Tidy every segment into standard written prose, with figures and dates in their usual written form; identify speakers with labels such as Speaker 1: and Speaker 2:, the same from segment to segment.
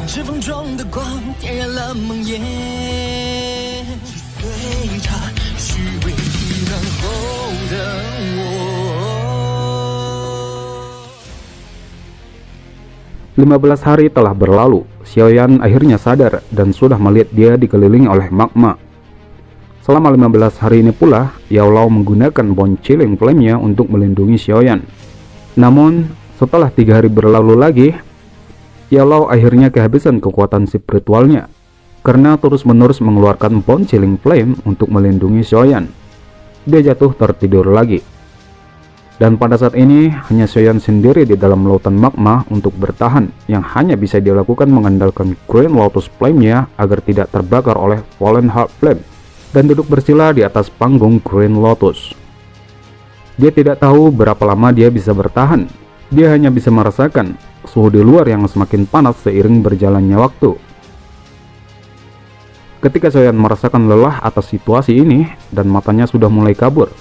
Speaker 1: 指缝中的光点燃了梦魇，随着虚伪体能后的我。
Speaker 2: 15 hari telah berlalu, Xiaoyan akhirnya sadar dan sudah melihat dia dikelilingi oleh magma. Selama 15 hari ini pula, Yao Lao menggunakan Bone Chilling Flame-nya untuk melindungi Xiaoyan. Namun, setelah 3 hari berlalu lagi, Yao Lao akhirnya kehabisan kekuatan spiritualnya karena terus-menerus mengeluarkan Bone Chilling Flame untuk melindungi Xiaoyan. Dia jatuh tertidur lagi. Dan pada saat ini, hanya Xiaoyan sendiri di dalam lautan magma untuk bertahan, yang hanya bisa dilakukan mengandalkan Green Lotus Flame-nya agar tidak terbakar oleh Fallen Heart Flame, dan duduk bersila di atas panggung Green Lotus. Dia tidak tahu berapa lama dia bisa bertahan. Dia hanya bisa merasakan suhu di luar yang semakin panas seiring berjalannya waktu. Ketika Xiaoyan merasakan lelah atas situasi ini dan matanya sudah mulai kabur,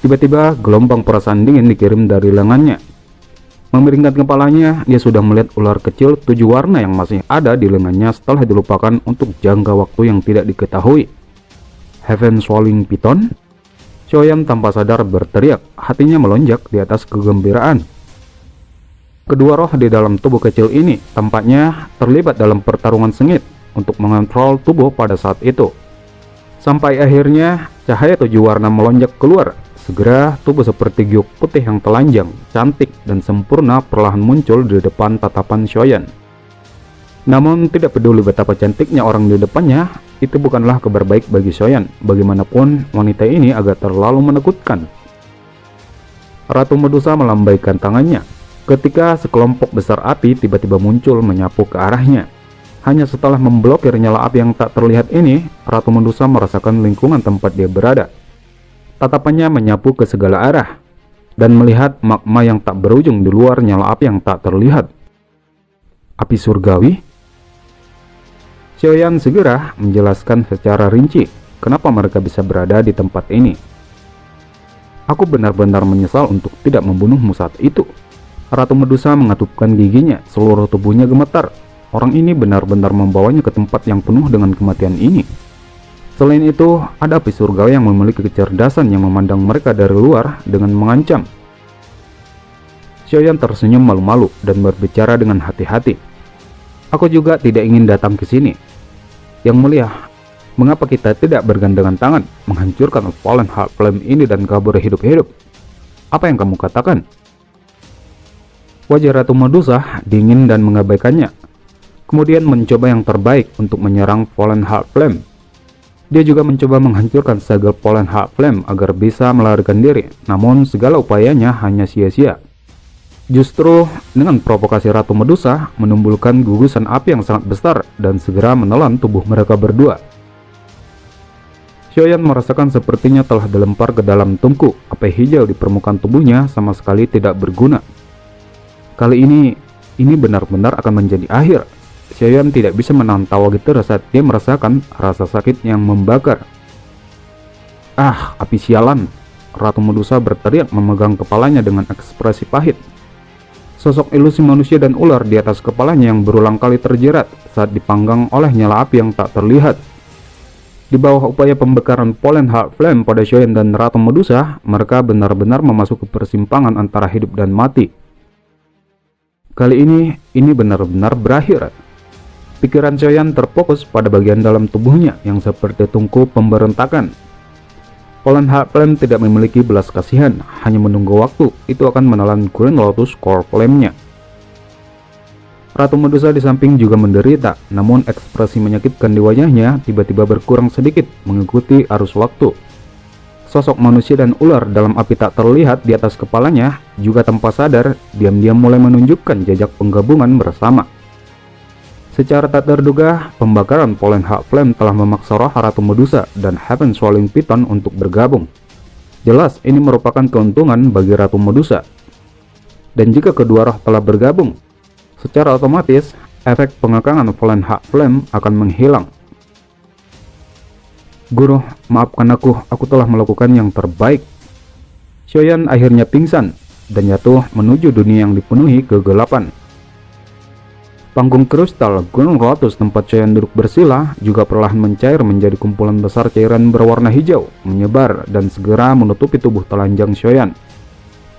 Speaker 2: tiba-tiba gelombang perasaan dingin dikirim dari lengannya. Memiringkan kepalanya, dia sudah melihat ular kecil 7 warna yang masih ada di lengannya setelah dilupakan untuk jangka waktu yang tidak diketahui. Heaven Swallowing Python? Xiaoyan tanpa sadar berteriak, hatinya melonjak di atas kegembiraan. Kedua roh di dalam tubuh kecil ini tampaknya terlibat dalam pertarungan sengit untuk mengontrol tubuh pada saat itu. Sampai akhirnya cahaya 7 warna melonjak keluar. Segera tubuh seperti giok putih yang telanjang, cantik dan sempurna perlahan muncul di depan tatapan Xiaoyan. Namun tidak peduli betapa cantiknya orang di depannya, itu bukanlah kabar baik bagi Xiaoyan. Bagaimanapun wanita ini agak terlalu menakutkan. Ratu Medusa melambaikan tangannya ketika sekelompok besar api tiba-tiba muncul menyapu ke arahnya. Hanya setelah memblokir nyala api yang tak terlihat ini, Ratu Medusa merasakan lingkungan tempat dia berada. Tatapannya menyapu ke segala arah dan melihat magma yang tak berujung di luar nyala api yang tak terlihat. Api surgawi? Xiaoyan segera menjelaskan secara rinci kenapa mereka bisa berada di tempat ini. Aku benar-benar menyesal untuk tidak membunuhmu saat itu. Ratu Medusa mengatupkan giginya, seluruh tubuhnya gemetar. Orang ini benar-benar membawanya ke tempat yang penuh dengan kematian ini. Selain itu, ada api surgawi yang memiliki kecerdasan yang memandang mereka dari luar dengan mengancam. Xiaoyan tersenyum malu-malu dan berbicara dengan hati-hati. Aku juga tidak ingin datang ke sini. Yang mulia, mengapa kita tidak bergandengan tangan menghancurkan Fallen Heart Flame ini dan kabur hidup-hidup? Apa yang kamu katakan? Wajah Ratu Medusa dingin dan mengabaikannya. Kemudian mencoba yang terbaik untuk menyerang Fallen Heart Flame. Dia juga mencoba menghancurkan segel Fallen Heart Flame agar bisa melarikan diri, namun segala upayanya hanya sia-sia. Justru dengan provokasi Ratu Medusa menimbulkan gugusan api yang sangat besar dan segera menelan tubuh mereka berdua. Xiaoyan merasakan sepertinya telah dilempar ke dalam tungku. Api hijau di permukaan tubuhnya sama sekali tidak berguna. Kali ini benar-benar akan menjadi akhir. Xiaoyan tidak bisa menahan tawa getar saat dia merasakan rasa sakit yang membakar. Ah, api sialan! Ratu Medusa berteriak memegang kepalanya dengan ekspresi pahit. Sosok ilusi manusia dan ular di atas kepalanya yang berulang kali terjerat saat dipanggang oleh nyala api yang tak terlihat. Di bawah upaya pembakaran Fallen Heart Flame pada Xiaoyan dan Ratu Medusa, mereka benar-benar memasuki persimpangan antara hidup dan mati. Kali ini benar-benar berakhir. Pikiran Xiaoyan terfokus pada bagian dalam tubuhnya yang seperti tungku pemberontakan. Fallen Heart Flame tidak memiliki belas kasihan, hanya menunggu waktu itu akan menelan Green Lotus Core Flame-nya. Ratu Medusa di samping juga menderita, namun ekspresi menyakitkan di wajahnya tiba-tiba berkurang sedikit mengikuti arus waktu. Sosok manusia dan ular dalam api tak terlihat di atas kepalanya juga tanpa sadar diam-diam mulai menunjukkan jejak penggabungan bersama. Secara tak terduga, pembakaran Fallen Heart Flame telah memaksa roh Ratu Medusa dan Heaven Swallowing Python untuk bergabung. Jelas ini merupakan keuntungan bagi Ratu Medusa. Dan jika kedua roh telah bergabung, secara otomatis efek pengekangan Fallen Heart Flame akan menghilang. Guru, maafkan aku telah melakukan yang terbaik. Xiaoyan akhirnya pingsan. dan jatuh menuju dunia yang dipenuhi kegelapan. Panggung kristal Gunung Lotus tempat Choyan duduk bersila juga perlahan mencair menjadi kumpulan besar cairan berwarna hijau, menyebar dan segera menutupi tubuh telanjang Choyan.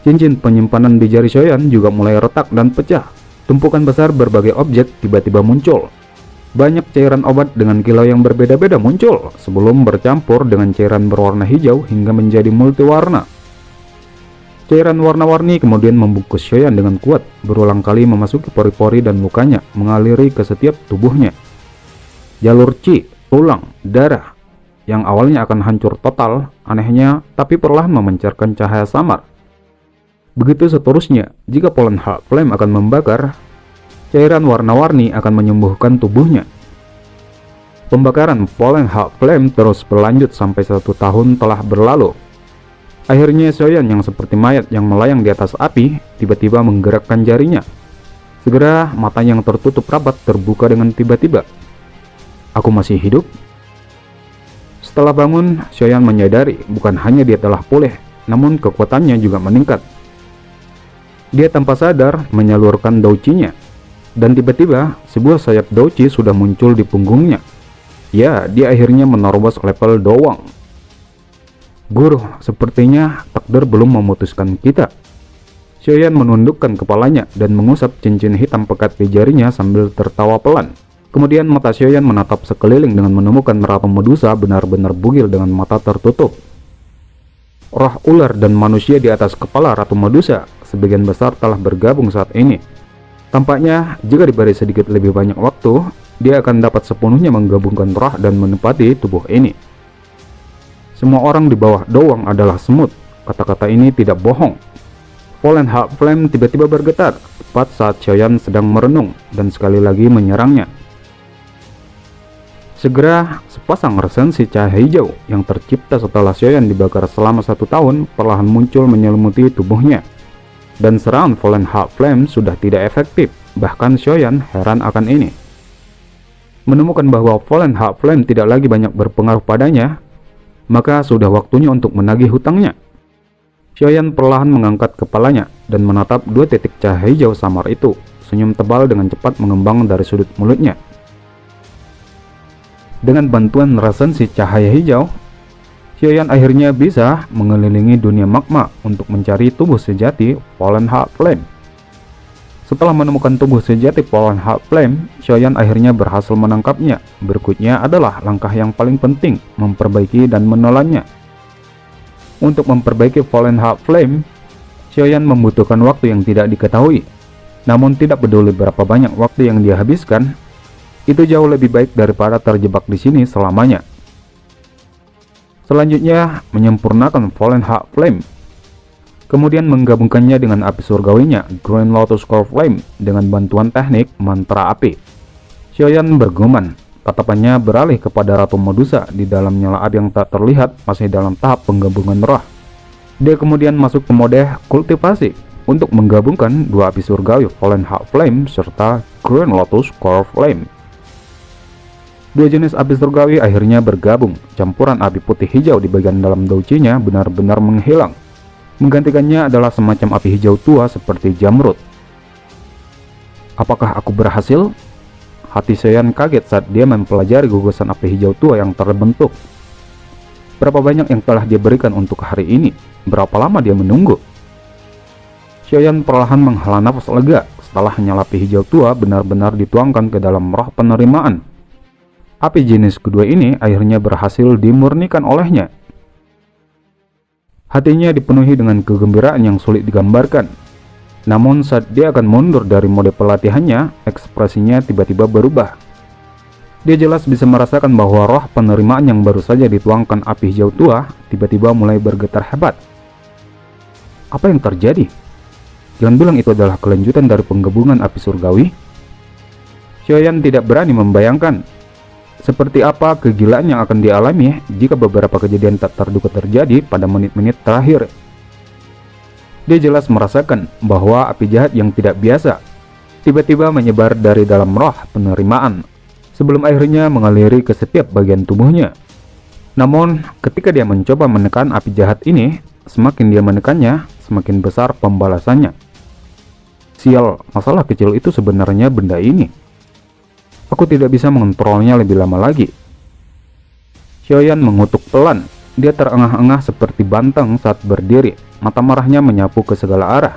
Speaker 2: Cincin penyimpanan di jari Choyan juga mulai retak dan pecah. Tumpukan besar berbagai objek tiba-tiba muncul. Banyak cairan obat dengan kilau yang berbeda-beda muncul sebelum bercampur dengan cairan berwarna hijau hingga menjadi multiwarna. Cairan warna-warni kemudian membungkus Choyan dengan kuat, berulang kali memasuki pori-pori dan mukanya, mengaliri ke setiap tubuhnya. Jalur Qi, tulang, darah, yang awalnya akan hancur total, anehnya tapi perlahan memancarkan cahaya samar. Begitu seterusnya, jika Fallen Heart Flame akan membakar, cairan warna-warni akan menyembuhkan tubuhnya. Pembakaran Fallen Heart Flame terus berlanjut sampai 1 tahun telah berlalu. Akhirnya Choyan yang seperti mayat yang melayang di atas api tiba-tiba menggerakkan jarinya. Segera mata yang tertutup rapat terbuka dengan tiba-tiba. Aku masih hidup? Setelah bangun, Choyan menyadari bukan hanya dia telah pulih, namun kekuatannya juga meningkat. Dia tanpa sadar menyalurkan Douqi-nya, dan tiba-tiba sebuah sayap Douqi sudah muncul di punggungnya. Ya, dia akhirnya menerobos level Dowang. Guru, sepertinya takdir belum memutuskan kita. Choyan menundukkan kepalanya dan mengusap cincin hitam pekat di jarinya sambil tertawa pelan. Kemudian mata Choyan menatap sekeliling dengan menemukan Ratu Medusa benar-benar bugil dengan mata tertutup. Roh ular dan manusia di atas kepala Ratu Medusa sebagian besar telah bergabung saat ini. Tampaknya jika diberi sedikit lebih banyak waktu, dia akan dapat sepenuhnya menggabungkan roh dan menempati tubuh ini. Semua orang di bawah Dowang adalah semut. Kata-kata ini tidak bohong. Fallen Heart Flame tiba-tiba bergetar tepat saat Choyan sedang merenung dan sekali lagi menyerangnya. Segera, sepasang resensi cahaya hijau yang tercipta setelah Choyan dibakar selama 1 tahun perlahan muncul menyelimuti tubuhnya. Dan serangan Fallen Heart Flame sudah tidak efektif, bahkan Choyan heran akan ini. Menemukan bahwa Fallen Heart Flame tidak lagi banyak berpengaruh padanya, maka sudah waktunya untuk menagih hutangnya. Choyan perlahan mengangkat kepalanya dan menatap 2 titik cahaya hijau samar itu. Senyum tebal dengan cepat mengembang dari sudut mulutnya. Dengan bantuan resensi cahaya hijau, Choyan akhirnya bisa mengelilingi dunia magma untuk mencari tubuh sejati Fallen Heart Flame. Setelah menemukan tubuh sejati Fallen Heart Flame, Choyan akhirnya berhasil menangkapnya. Berikutnya adalah langkah yang paling penting, memperbaiki dan menelannya. Untuk memperbaiki Fallen Heart Flame, Choyan membutuhkan waktu yang tidak diketahui. Namun tidak peduli berapa banyak waktu yang dia habiskan, itu jauh lebih baik daripada terjebak di sini selamanya. Selanjutnya, menyempurnakan Fallen Heart Flame. Kemudian menggabungkannya dengan api surgawinya, Green Lotus Core Flame, dengan bantuan teknik mantra api. Choyan bergumam, tatapannya beralih kepada Ratu Medusa di dalam nyala api yang tak terlihat masih dalam tahap penggabungan roh. Dia kemudian masuk ke mode kultivasi untuk menggabungkan 2 api surgawi Fallen Heart Flame serta Green Lotus Core Flame. 2 jenis api surgawi akhirnya bergabung. Campuran api putih hijau di bagian dalam Douqi-nya benar-benar menghilang. Menggantikannya adalah semacam api hijau tua seperti jamrud. Apakah aku berhasil? Hati Choyan kaget saat dia mempelajari gugusan api hijau tua yang terbentuk. Berapa banyak yang telah dia berikan untuk hari ini? Berapa lama dia menunggu? Choyan perlahan menghela nafas lega setelah nyala api hijau tua benar-benar dituangkan ke dalam roh penerimaan. Api jenis kedua ini akhirnya berhasil dimurnikan olehnya. Hatinya dipenuhi dengan kegembiraan yang sulit digambarkan. Namun saat dia akan mundur dari mode pelatihannya, ekspresinya tiba-tiba berubah. Dia jelas bisa merasakan bahwa roh penerimaan yang baru saja dituangkan api hijau tua tiba-tiba mulai bergetar hebat. Apa yang terjadi? Jangan bilang itu adalah kelanjutan dari penggabungan api surgawi. Choyan tidak berani membayangkan seperti apa kegilaan yang akan dialami jika beberapa kejadian tak terduga terjadi pada menit-menit terakhir. Dia jelas merasakan bahwa api jahat yang tidak biasa tiba-tiba menyebar dari dalam roh penerimaan sebelum akhirnya mengaliri ke setiap bagian tubuhnya. Namun, ketika dia mencoba menekan api jahat ini, semakin dia menekannya, semakin besar pembalasannya. Sial, masalah kecil itu sebenarnya benda ini. Aku tidak bisa mengontrolnya lebih lama lagi. Xiaoyan mengutuk pelan. Dia terengah-engah seperti banteng saat berdiri. Mata marahnya menyapu ke segala arah.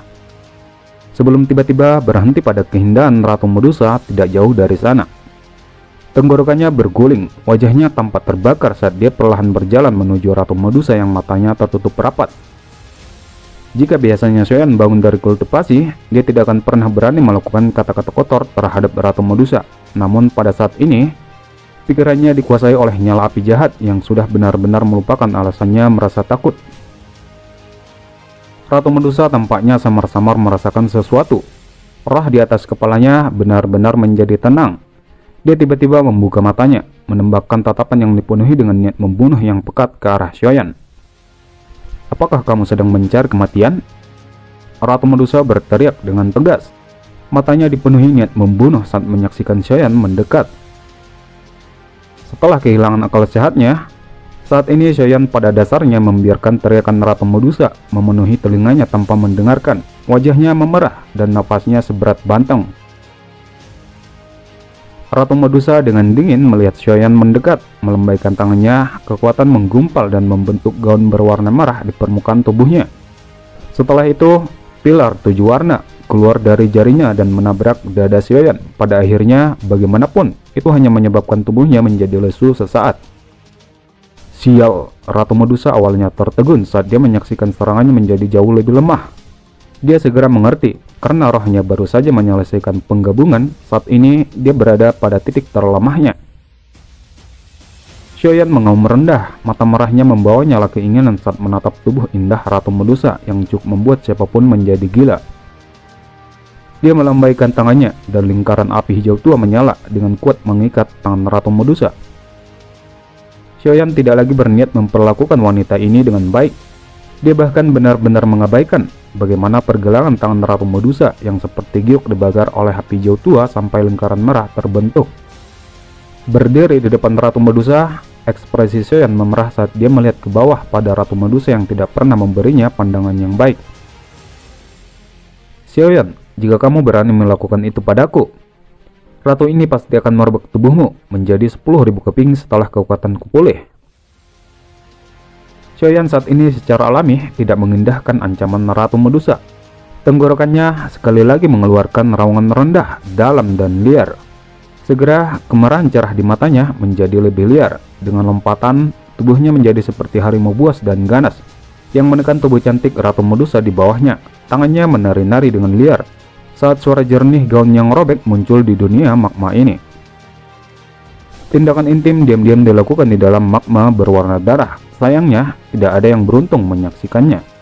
Speaker 2: Sebelum tiba-tiba berhenti pada keindahan Ratu Medusa tidak jauh dari sana. Tenggorokannya berguling, wajahnya tampak terbakar saat dia perlahan berjalan menuju Ratu Medusa yang matanya tertutup rapat. Jika biasanya Xiaoyan bangun dari kultivasi, dia tidak akan pernah berani melakukan kata-kata kotor terhadap Ratu Medusa. Namun pada saat ini, pikirannya dikuasai oleh nyala api jahat yang sudah benar-benar melupakan alasannya merasa takut. Ratu Medusa tampaknya samar-samar merasakan sesuatu. Roh di atas kepalanya benar-benar menjadi tenang. Dia tiba-tiba membuka matanya, menembakkan tatapan yang dipenuhi dengan niat membunuh yang pekat ke arah Xiaoyan. Apakah kamu sedang mencari kematian? Ratu Medusa berteriak dengan tegas. Matanya dipenuhi niat membunuh saat menyaksikan Xiaoyan mendekat. Setelah kehilangan akal sehatnya, saat ini Xiaoyan pada dasarnya membiarkan teriakan Ratu Medusa memenuhi telinganya tanpa mendengarkan. Wajahnya memerah dan napasnya seberat banteng. Ratu Medusa dengan dingin melihat Xiaoyan mendekat, melambaikan tangannya, kekuatan menggumpal dan membentuk gaun berwarna merah di permukaan tubuhnya. Setelah itu, pilar 7 warna keluar dari jarinya dan menabrak dada Xiaoyan. Pada akhirnya, bagaimanapun, itu hanya menyebabkan tubuhnya menjadi lesu sesaat. Sial, Ratu Medusa awalnya tertegun saat dia menyaksikan serangannya menjadi jauh lebih lemah. Dia segera mengerti, karena rohnya baru saja menyelesaikan penggabungan, saat ini dia berada pada titik terlemahnya. Xiaoyan mengaum rendah, mata merahnya membawa nyala keinginan saat menatap tubuh indah Ratu Medusa yang cukup membuat siapapun menjadi gila. Dia melambaikan tangannya, dan lingkaran api hijau tua menyala dengan kuat mengikat tangan Ratu Medusa. Xiaoyan tidak lagi berniat memperlakukan wanita ini dengan baik. Dia bahkan benar-benar mengabaikan bagaimana pergelangan tangan Ratu Medusa yang seperti giok dibakar oleh api hijau tua sampai lingkaran merah terbentuk. Berdiri di depan Ratu Medusa, ekspresi Xiaoyan memerah saat dia melihat ke bawah pada Ratu Medusa yang tidak pernah memberinya pandangan yang baik. Xiaoyan, jika kamu berani melakukan itu padaku, ratu ini pasti akan merobek tubuhmu menjadi 10.000 keping setelah kekuatanku pulih. Xiaoyan saat ini secara alami tidak mengindahkan ancaman Ratu Medusa. Tenggorokannya sekali lagi mengeluarkan raungan rendah, dalam dan liar. Segera kemarahan cerah di matanya menjadi lebih liar. Dengan lompatan, tubuhnya menjadi seperti harimau buas dan ganas yang menekan tubuh cantik Ratu Medusa di bawahnya. Tangannya menari-nari dengan liar saat suara jernih gaun yang robek muncul di dunia magma ini. Tindakan intim diam-diam dilakukan di dalam magma berwarna darah. Sayangnya, tidak ada yang beruntung menyaksikannya.